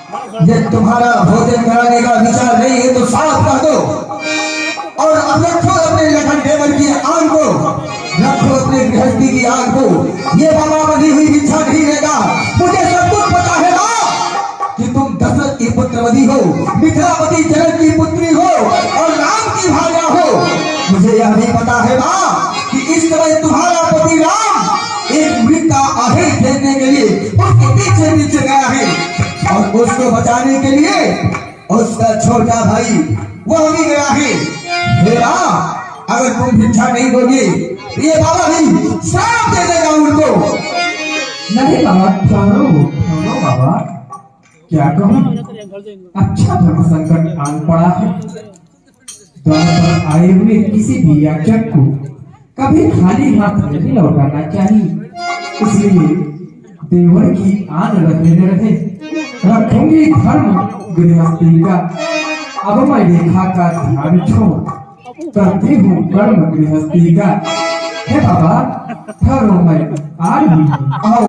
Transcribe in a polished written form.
ये तुम्हारा भोजन कराने का विचार नहीं है तो साफ कर दो। और अब रखो अपने लखन देवर की आग को, रखो अपने गृहस्थी की आग को। ये बाबा बनी हुई इच्छा नहीं रहेगा। मुझे सब कुछ पता है मां कि तुम दशरथ की पुत्रवती हो, मिथिलापति जनक की पुत्री हो और राम की भार्या हो। मुझे यह नहीं पता है मां कि इस समय तुम्हारा पति राम एक मृत का आहेर फेंकने के लिए उसके पीछे पीछे गया है और उसको बचाने के लिए उसका छोटा भाई वो भी गया है। मेरा अगर तुम भिक्षा नहीं दोगे ये बाबा भी श्राप दे देगा उनको। नहीं बाबा, ठहरो बाबा, क्या कहूँ, अच्छा धर्म संकट आन पड़ा है। द्वार पर आए हुए किसी भी याचक को कभी खाली हाथ नहीं लौटाना चाहिए। इसलिए देवर की आन रहे न रहे, रखूंगी धर्म गृहस्थी का। अब मैं रेखा का ध्यान छोड़ करती हूँ कर्म गृहस्थी का। हे बाबा, ठहरो, मैं आ रही हूँ।